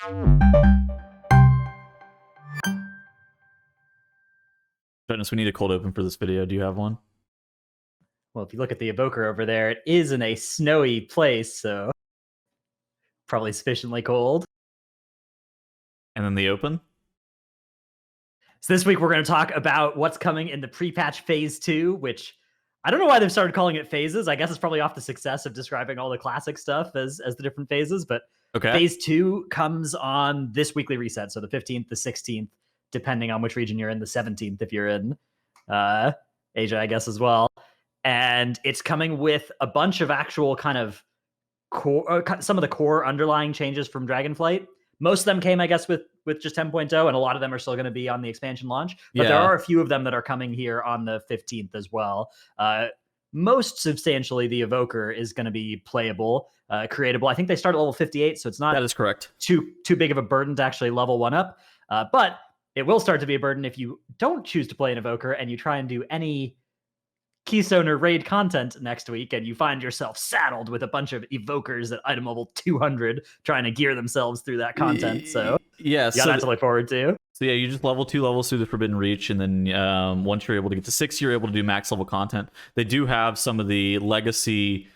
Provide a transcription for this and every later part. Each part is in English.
Dratnos, we need a cold open for this video. Do you have one? Well, if you look at the Evoker over there, it is in a snowy place, so probably sufficiently cold. And then the open? So this week we're going to talk about what's coming in the Prepatch Phase 2, which I don't know why they've started calling it phases. I guess it's probably off the success of describing all the classic stuff as the different phases, but Okay. Phase 2 comes on this weekly reset, so the 15th, the 16th, depending on which region you're in, the 17th if you're in Asia, I guess, as well. And it's coming with a bunch of actual kind of core, some of the core underlying changes from Dragonflight. Most of them came, I guess, with just 10.0, and a lot of them are still going to be on the expansion launch. But there are a few of them that are coming here on the 15th as well. Most substantially, the Evoker is going to be playable, creatable. I think they start at level 58, so it's not that is correct. Too big of a burden to actually level one up. But it will start to be a burden if you don't choose to play an Evoker and you try and do any Keystone or raid content next week, and you find yourself saddled with a bunch of Evokers at item level 200 trying to gear themselves through that content. So yeah, you got that to look forward to. So yeah, you just level 2 levels through the Forbidden Reach, and then once you're able to get to 6, you're able to do max level content. They do have some of the legacy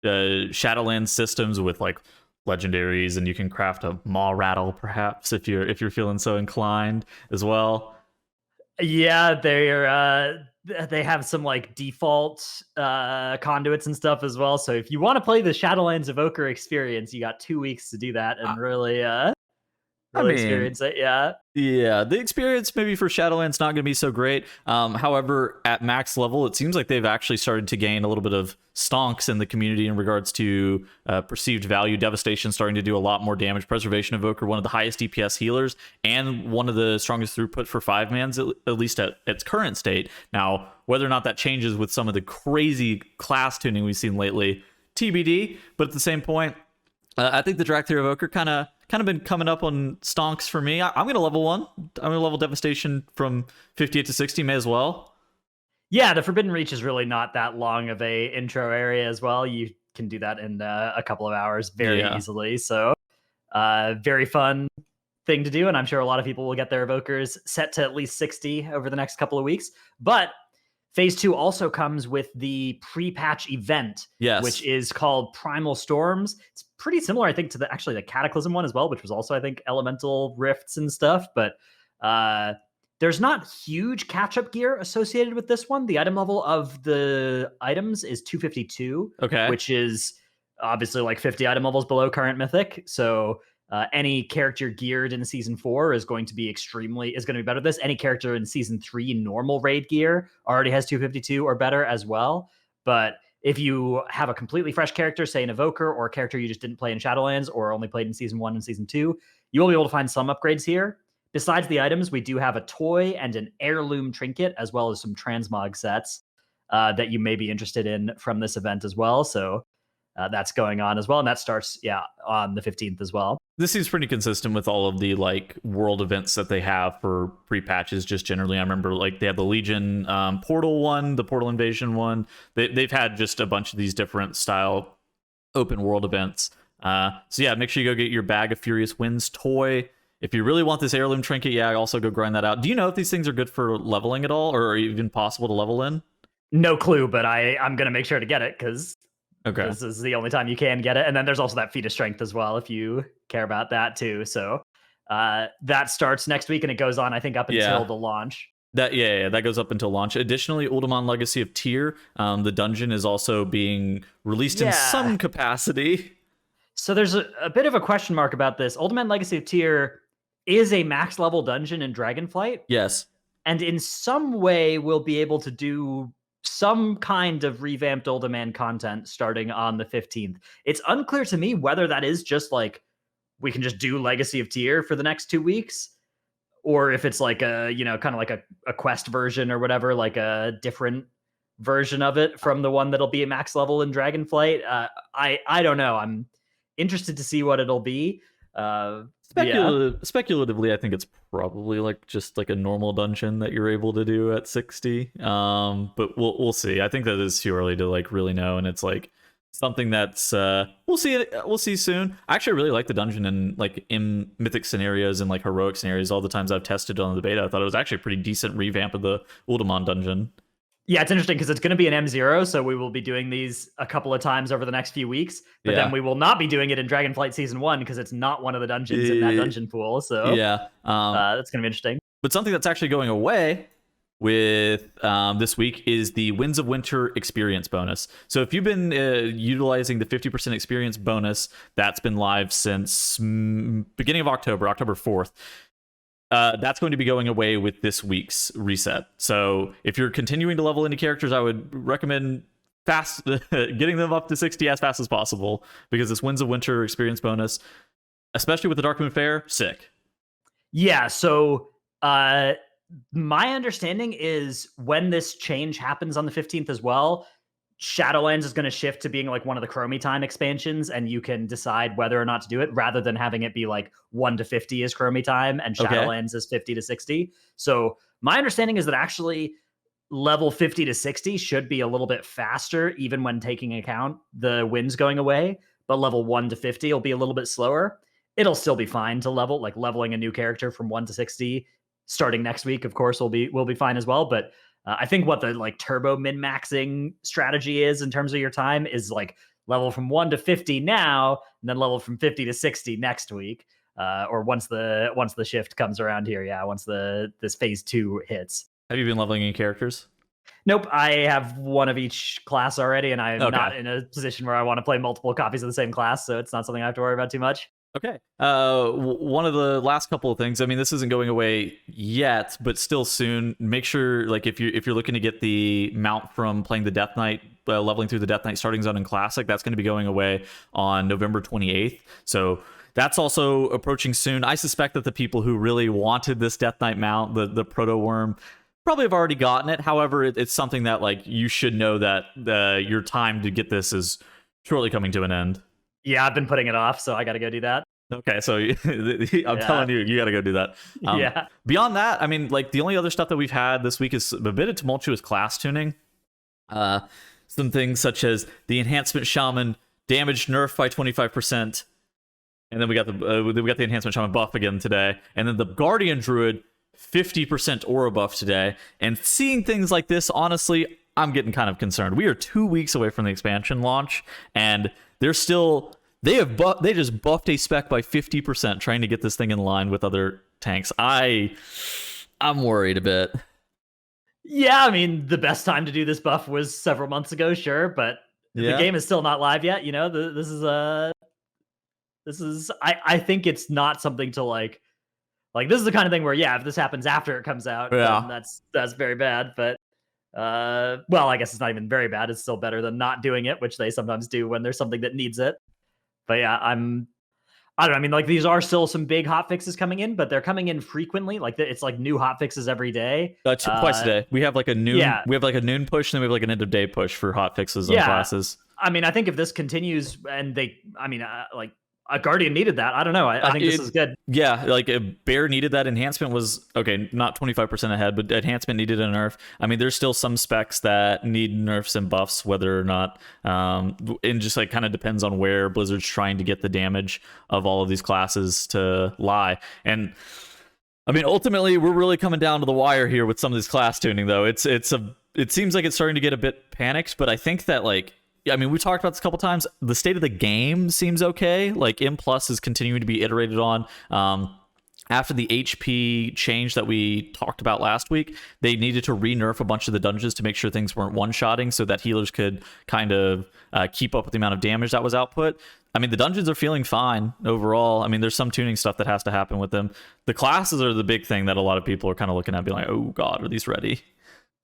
Shadowlands systems with like legendaries, and you can craft a Maw Rattle perhaps if you're feeling so inclined as well. Yeah, they have some like default conduits and stuff as well. So if you want to play the Shadowlands Evoker experience, you got 2 weeks to do that and really experience it. Yeah, the experience maybe for Shadowlands not going to be so great. However, at max level, it seems like they've actually started to gain a little bit of stonks in the community in regards to perceived value. Devastation starting to do a lot more damage. Preservation Evoker, one of the highest DPS healers, and one of the strongest throughput for 5-mans, at least at its current state. Now, whether or not that changes with some of the crazy class tuning we've seen lately, TBD. But at the same point, I think the Dracthyr Evoker kind of been coming up on stonks for me. I'm going to level 1. I'm going to level Devastation from 58 to 60, may as well. Yeah, the Forbidden Reach is really not that long of a intro area as well. You can do that in a couple of hours very easily. So very fun thing to do. And I'm sure a lot of people will get their Evokers set to at least 60 over the next couple of weeks. But Phase 2 also comes with the Prepatch event, which is called Primal Storms. It's pretty similar, I think, to the Cataclysm one as well, which was also, I think, elemental rifts and stuff. But there's not huge catch-up gear associated with this one. The item level of the items is 252, which is obviously like 50 item levels below current Mythic. So any character geared in Season 4 is going to be better than this. Any character in Season 3 normal raid gear already has 252 or better as well. But if you have a completely fresh character, say an Evoker, or a character you just didn't play in Shadowlands or only played in Season 1 and Season 2, you will be able to find some upgrades here. Besides the items, we do have a toy and an heirloom trinket, as well as some transmog sets that you may be interested in from this event as well. So that's going on as well. And that starts, on the 15th as well. This seems pretty consistent with all of the like world events that they have for pre-patches just generally. I remember like they had the Legion Portal one, the Portal Invasion one. They've had just a bunch of these different style open world events. So yeah, make sure you go get your Bag of Furious Winds toy. If you really want this heirloom trinket, also go grind that out. Do you know if these things are good for leveling at all, or even possible to level in? No clue, but I'm going to make sure to get it because this is the only time you can get it. And then there's also that Feat of Strength as well, if you care about that too. So that starts next week, and it goes on, I think, up until the launch. That goes up until launch. Additionally, Uldaman Legacy of Tyr, the dungeon is also being released in some capacity. So there's a bit of a question mark about this. Uldaman Legacy of Tyr is a max level dungeon in Dragonflight. Yes. And in some way we'll be able to do some kind of revamped Uldaman content starting on the 15th. It's unclear to me whether that is just like we can just do Legacy of Tyr for the next 2 weeks, or if it's like a, kind of like a quest version or whatever, like a different version of it from the one that'll be a max level in Dragonflight. I don't know. I'm interested to see what it'll be. Speculatively, I think it's probably like just like a normal dungeon that you're able to do at 60. But we'll see. I think that is too early to like really know, and it's like something that's we'll see soon. I actually really like the dungeon in mythic scenarios and like heroic scenarios. All the times I've tested on the beta, I thought it was actually a pretty decent revamp of the Ultimon dungeon. Yeah, it's interesting because it's going to be an M0, so we will be doing these a couple of times over the next few weeks. But then we will not be doing it in Dragonflight Season 1 because it's not one of the dungeons in that dungeon pool. So that's going to be interesting. But something that's actually going away with this week is the Winds of Winter experience bonus. So if you've been utilizing the 50% experience bonus, that's been live since beginning of October 4th. That's going to be going away with this week's reset. So if you're continuing to level into characters, I would recommend getting them up to 60 as fast as possible, because this Winds of Winter experience bonus, especially with the Dark Moon Fair, sick. Yeah, so my understanding is when this change happens on the 15th as well, Shadowlands is going to shift to being like one of the Chromie Time expansions, and you can decide whether or not to do it, rather than having it be like 1 to 50 is Chromie Time and Shadowlands is 50 to 60. So my understanding is that actually level 50 to 60 should be a little bit faster, even when taking account the winds going away. But level 1 to 50 will be a little bit slower. It'll still be fine to level, like leveling a new character from 1 to 60 starting next week, of course, will be fine as well. But I think what the like turbo min-maxing strategy is in terms of your time is like level from 1 to 50 now, and then level from 50 to 60 next week, or once the shift comes around here. Yeah, once this phase 2 hits. Have you been leveling any characters? Nope, I have one of each class already, and I'm not in a position where I want to play multiple copies of the same class, so it's not something I have to worry about too much. Okay. One of the last couple of things, I mean, this isn't going away yet, but still soon. Make sure, like, if you're looking to get the mount from playing the Death Knight, leveling through the Death Knight starting zone in Classic, that's going to be going away on November 28th. So that's also approaching soon. I suspect that the people who really wanted this Death Knight mount, the Proto Worm, probably have already gotten it. However, it's something that like you should know that your time to get this is shortly coming to an end. Yeah, I've been putting it off, so I got to go do that. Okay, so I'm telling you got to go do that. Yeah. Beyond that, I mean, like the only other stuff that we've had this week is a bit of tumultuous class tuning. Some things such as the Enhancement Shaman damage nerf by 25%, and then we got the Enhancement Shaman buff again today, and then the Guardian Druid 50% aura buff today. And seeing things like this, honestly, I'm getting kind of concerned. We are 2 weeks away from the expansion launch, and they're still they just buffed a spec by 50%, trying to get this thing in line with other tanks. I'm worried a bit. Yeah, I mean, the best time to do this buff was several months ago, sure, but the game is still not live yet. You know, this is I think it's not something to like this is the kind of thing where, yeah, if this happens after it comes out, then that's very bad. But well, I guess it's not even very bad. It's still better than not doing it, which they sometimes do when there's something that needs it. But yeah, I don't know. I mean, like, these are still some big hot fixes coming in, but they're coming in frequently. Like, it's like new hot fixes every day. Twice a day. We have like a noon. Yeah. We have like a noon push, and then we have like an end of day push for hot fixes on classes. I mean, I think if this continues, and like a Guardian needed that. I don't know. I think this is good. Yeah, like a Bear needed that. Enhancement was, okay, not 25% ahead, but enhancement needed a nerf. I mean, there's still some specs that need nerfs and buffs, whether or not, and just like kind of depends on where Blizzard's trying to get the damage of all of these classes to lie. And I mean, ultimately, we're really coming down to the wire here with some of this class tuning, though. It seems like it's starting to get a bit panicked, but I think that, like, I mean, we talked about this a couple times. The state of the game seems okay. Like, M+ is continuing to be iterated on. After the HP change that we talked about last week, they needed to re-nerf a bunch of the dungeons to make sure things weren't one-shotting, so that healers could kind of keep up with the amount of damage that was output. I mean, the dungeons are feeling fine overall. I mean, there's some tuning stuff that has to happen with them. The classes are the big thing that a lot of people are kind of looking at, being like, oh god, are these ready?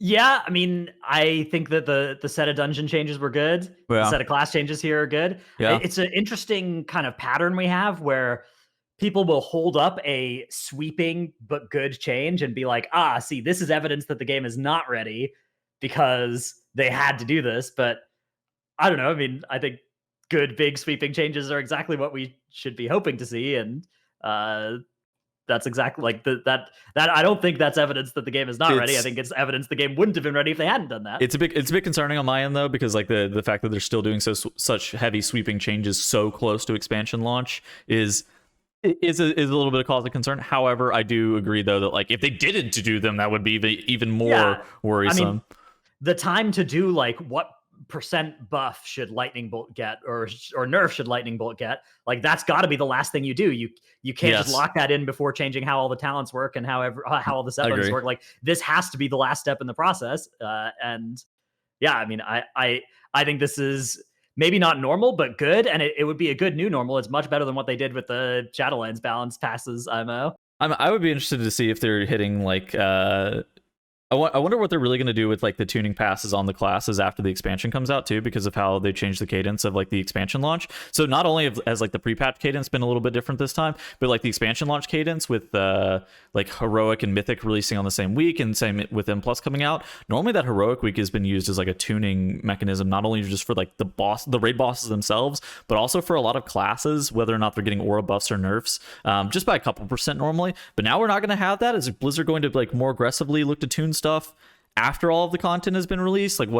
Yeah, I mean, I think that the set of dungeon changes were good. Yeah. The set of class changes here are good. Yeah. It's an interesting kind of pattern we have where people will hold up a sweeping but good change and be like, see, this is evidence that the game is not ready because they had to do this. But I don't know. I mean, I think good, big, sweeping changes are exactly what we should be hoping to see. And that's exactly like that. I don't think that's evidence that the game is not ready. I think it's evidence the game wouldn't have been ready if they hadn't done that. It's a bit concerning on my end though, because like the fact that they're still doing such heavy sweeping changes so close to expansion launch is a little bit of cause of concern. However, I do agree though that like if they didn't do them, that would be even more worrisome. I mean, the time to do like what percent buff should lightning bolt get or nerf should lightning bolt get, like that's got to be the last thing you do. You can't just lock that in before changing how all the talents work and how all the set bonus work. Like this has to be the last step in the process. And yeah, I mean, I think this is maybe not normal, but good, and it would be a good new normal. It's much better than what they did with the Shadowlands balance passes IMO. I would be interested to see if they're hitting like I wonder what they're really going to do with like the tuning passes on the classes after the expansion comes out too, because of how they changed the cadence of like the expansion launch. So not only has like the pre-patch cadence been a little bit different this time, but like the expansion launch cadence with like heroic and mythic releasing on the same week, and same with M plus coming out. Normally that heroic week has been used as like a tuning mechanism, not only just for like the raid bosses themselves, but also for a lot of classes, whether or not they're getting aura buffs or nerfs, just by a couple percent normally. But now we're not going to have that. Is Blizzard going to like more aggressively look to tune stuff after all of the content has been released? Like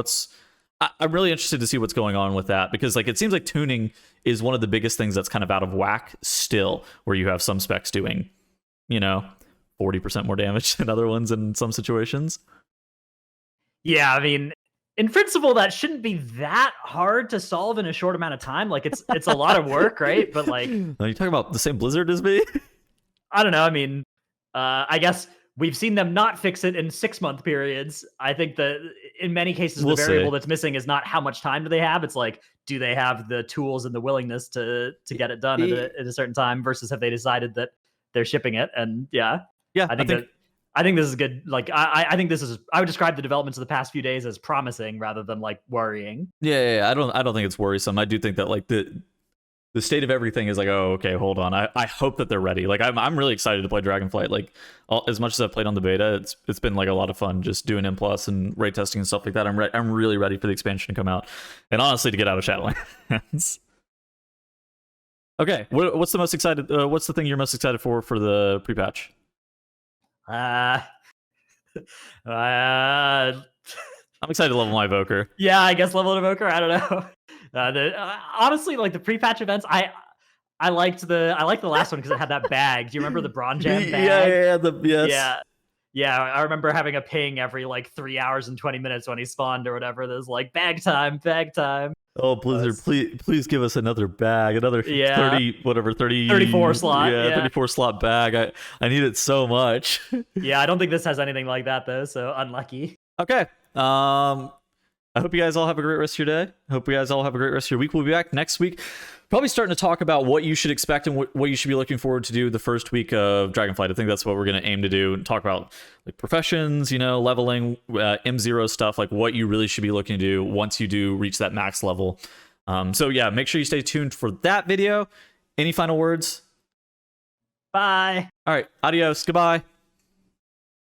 I'm really interested to see what's going on with that, because like it seems like tuning is one of the biggest things that's kind of out of whack still, where you have some specs doing 40% more damage than other ones in some situations. Yeah, I mean, in principle that shouldn't be that hard to solve in a short amount of time. Like it's a lot of work, right? But like, are you talking about the same Blizzard as me? I don't know. I mean, I guess we've seen them not fix it in 6-month periods. I think that in many cases, the variable that's missing is not how much time do they have. It's like, do they have the tools and the willingness to get it done at a certain time, versus have they decided that they're shipping it? And yeah, I think this is good. Like, I think I would describe the developments of the past few days as promising rather than like worrying. Yeah. I don't think it's worrisome. I do think that like the state of everything is like, oh, okay, hold on. I hope that they're ready. Like I'm really excited to play Dragonflight. Like as much as I've played on the beta, it's been like a lot of fun just doing M plus and raid testing and stuff like that. I'm really ready for the expansion to come out, and honestly to get out of Shadowlands. Okay, what's the most excited? What's the thing you're most excited for the pre-patch? I'm excited to level my Evoker. Yeah, I guess level an Evoker. I don't know. Honestly, like the pre-patch events, I liked the last one because it had that bag. Do you remember the Bronze Jam bag? Yeah. I remember having a ping every like 3 hours and 20 minutes when he spawned or whatever. There's like bag time. Oh, Blizzard, please give us another bag, another 34 slot. Yeah, 34 slot bag. I need it so much. Yeah, I don't think this has anything like that though, so unlucky. Okay. I hope you guys all have a great rest of your day. I hope you guys all have a great rest of your week. We'll be back next week, probably starting to talk about what you should expect and what you should be looking forward to do the first week of Dragonflight. I think that's what we're going to aim to do, and talk about like professions, leveling, M0 stuff, like what you really should be looking to do once you do reach that max level. So yeah, make sure you stay tuned for that video. Any final words? Bye. All right. Adios. Goodbye.